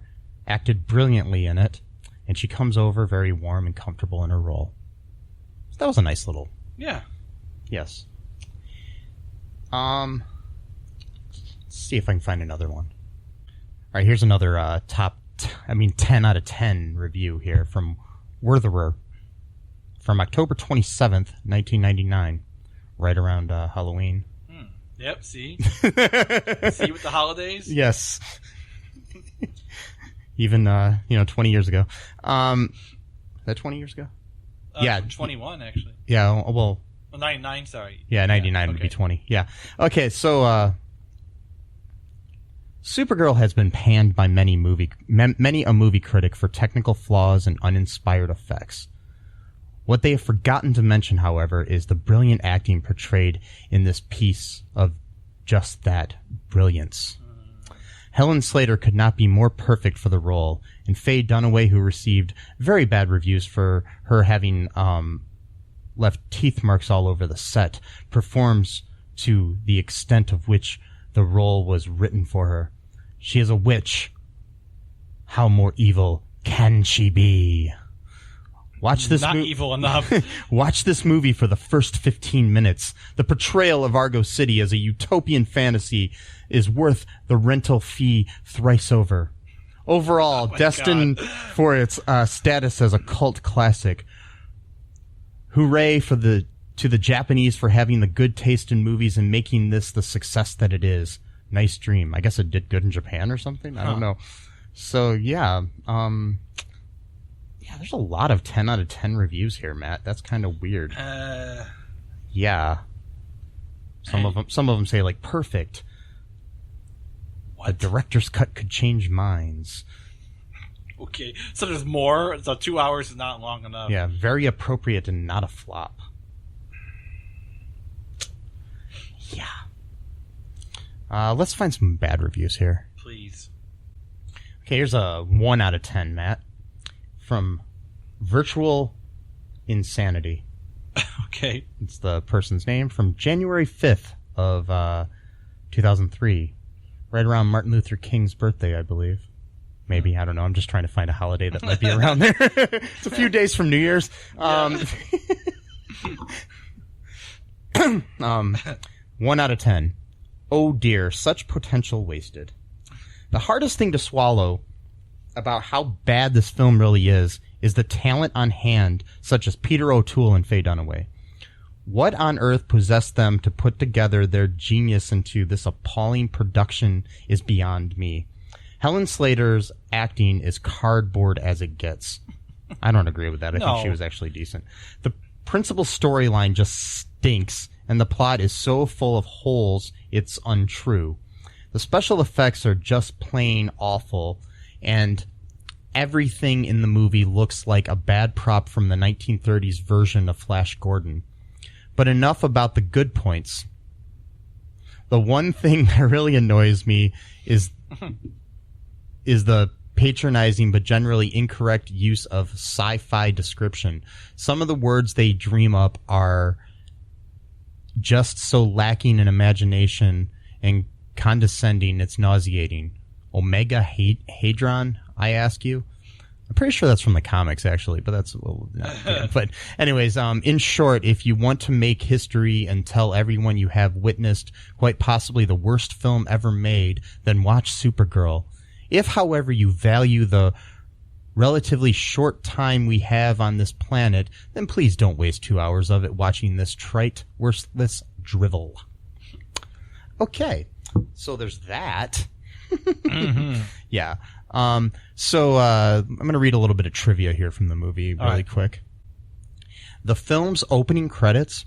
acted brilliantly in it, and she comes over very warm and comfortable in her role. So that was a nice little... Yeah. Yes. Let's see if I can find another one. All right, here's another 10 out of 10 review here from Wertherer from October 27th, 1999, right around Halloween. Yep, see? See with the holidays? Yes. Even, 20 years ago. Is that 20 years ago? Yeah. 21, actually. Yeah, well... 99, sorry. Yeah, 99 would be 20. Yeah. Okay, so, Supergirl has been panned by many a movie critic for technical flaws and uninspired effects. What they have forgotten to mention, however, is the brilliant acting portrayed in this piece of just that brilliance. Helen Slater could not be more perfect for the role, and Faye Dunaway, who received very bad reviews for her having left teeth marks all over the set, performs to the extent of which the role was written for her. She is a witch. How more evil can she be? Watch this Not evil enough. Watch this movie for the first 15 minutes. The portrayal of Argo City as a utopian fantasy is worth the rental fee thrice over. Overall, destined for its status as a cult classic. Hooray to the Japanese for having the good taste in movies and making this the success that it is. Nice dream. I guess it did good in Japan or something. I don't know. So yeah, there's a lot of 10 out of 10 reviews here, Matt. That's kind of weird. Yeah. Some of them say like perfect. What? A director's cut could change minds. Okay, so there's more. So 2 hours is not long enough. Yeah, very appropriate and not a flop. Yeah. Let's find some bad reviews here. Please. Okay, here's a 1 out of 10, Matt. From Virtual Insanity. Okay. It's the person's name from January 5th of 2003. Right around Martin Luther King's birthday, I believe. Maybe, I don't know. I'm just trying to find a holiday that might be around there. It's a few days from New Year's. 1 out of 10. Oh dear, such potential wasted. The hardest thing to swallow about how bad this film really is the talent on hand, such as Peter O'Toole and Faye Dunaway. What on earth possessed them to put together their genius into this appalling production is beyond me. Helen Slater's acting is cardboard as it gets. I don't agree with that. I think she was actually decent. The principal storyline just stinks, and the plot is so full of holes, it's untrue. The special effects are just plain awful, and everything in the movie looks like a bad prop from the 1930s version of Flash Gordon. But enough about the good points. The one thing that really annoys me is the patronizing but generally incorrect use of sci-fi description. Some of the words they dream up are just so lacking in imagination and condescending, it's nauseating. Omegahedron, I ask you? I'm pretty sure that's from the comics, actually, but that's... But anyways, in short, if you want to make history and tell everyone you have witnessed quite possibly the worst film ever made, then watch Supergirl. If, however, you value the relatively short time we have on this planet, then please don't waste 2 hours of it watching this trite, worthless drivel. Okay, so there's that. Mm-hmm. Yeah. So I'm going to read a little bit of trivia here from the movie really quick. The film's opening credits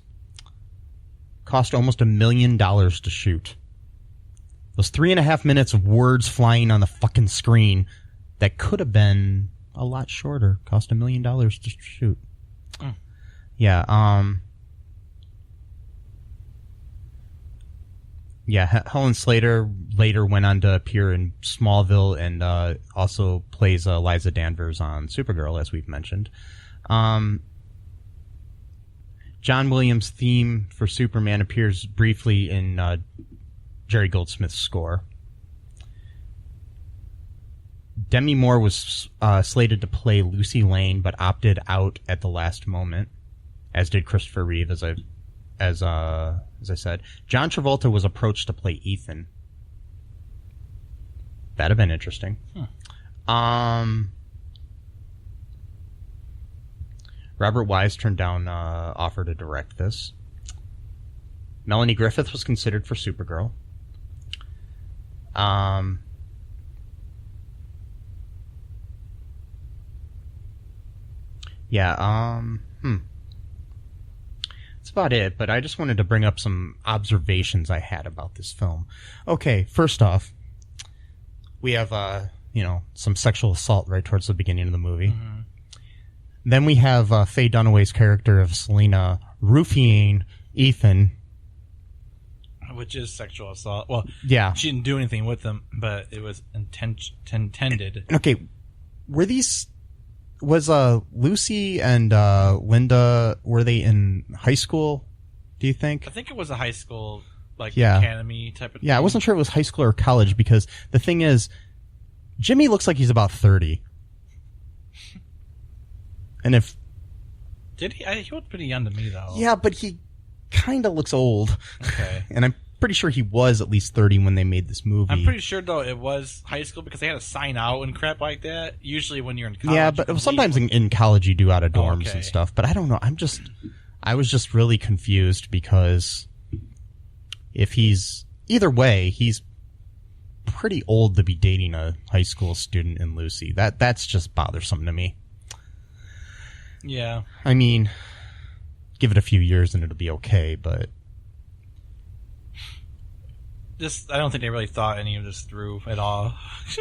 cost almost $1 million to shoot. Those 3.5 minutes of words flying on the fucking screen that could have been a lot shorter. Cost $1 million to shoot. Mm. Yeah. Yeah, Helen Slater later went on to appear in Smallville and also plays Liza Danvers on Supergirl, as we've mentioned. John Williams' theme for Superman appears briefly in Jerry Goldsmith's score. Demi Moore was slated to play Lucy Lane, but opted out at the last moment, as did Christopher Reeve, as I said. John Travolta was approached to play Ethan. That'd have been interesting. Robert Wise turned down offer to direct this. Melanie Griffith was considered for Supergirl. That's about it, but I just wanted to bring up some observations I had about this film. Okay, first off, we have, some sexual assault right towards the beginning of the movie. Mm-hmm. Then we have Faye Dunaway's character of Selena roofing Ethan. Which is sexual assault. Well, yeah. She didn't do anything with them, but it was intended. Okay, was Lucy and Linda, were they in high school, do you think? I think it was a high school, academy type of thing. Yeah, I wasn't sure it was high school or college, because the thing is, Jimmy looks like he's about 30. And if... Did he? He looked pretty young to me, though. Yeah, but he kind of looks old. Okay. And I'm pretty sure he was at least 30 when they made this movie. I'm pretty sure, though, it was high school because they had to sign out and crap like that. Usually when you're in college. Yeah, but sometimes in college you do out of dorms and stuff. But I don't know. I was just really confused because if he's... Either way, he's pretty old to be dating a high school student in Lucy. That's just bothersome to me. Yeah. I mean, give it a few years and it'll be okay, but... I don't think they really thought any of this through at all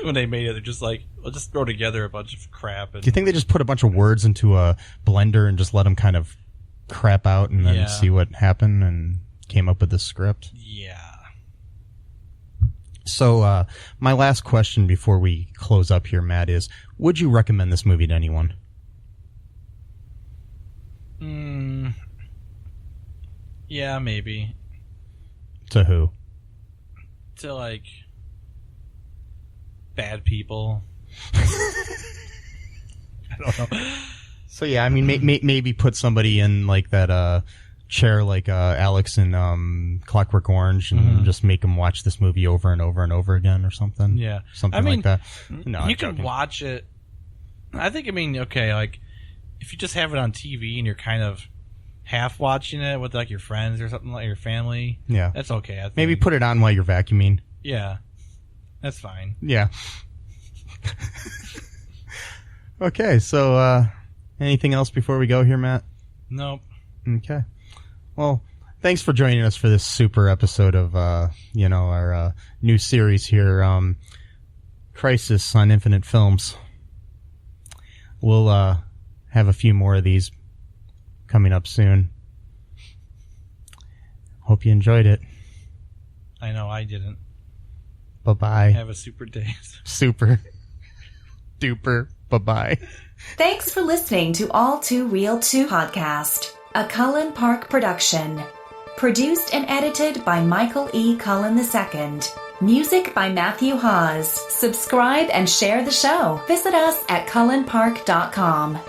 when they made it. They're just like, we'll just throw together a bunch of crap. And... Do you think they just put a bunch of words into a blender and just let them kind of crap out and then see what happened and came up with this script? Yeah. So, my last question before we close up here, Matt, is, would you recommend this movie to anyone? Yeah, maybe. To who? To, bad people. I don't know. So, yeah, I mean, maybe put somebody in, that, chair like Alex in Clockwork Orange and just make them watch this movie over and over and over again or something. Yeah. Something like that. No, you can watch it. I think, okay, if you just have it on TV and you're kind of half watching it with your friends or something, like your family, that's okay. I think. Maybe put it on while you're vacuuming. Yeah, that's fine. Yeah. Okay, so anything else before we go here, Matt? Nope. Okay. Well, thanks for joining us for this super episode of our new series here, Crisis on Infinite Films. We'll have a few more of these coming up soon. Hope you enjoyed it. I know I didn't. Bye-bye. Have a super day. Super duper. Bye-bye. Thanks for listening to All2ReelToo podcast, a Cullen Park production. Produced and edited by Michael E. Cullen II. Music by Matthew Hawes. Subscribe and share the show. Visit us at cullenpark.com.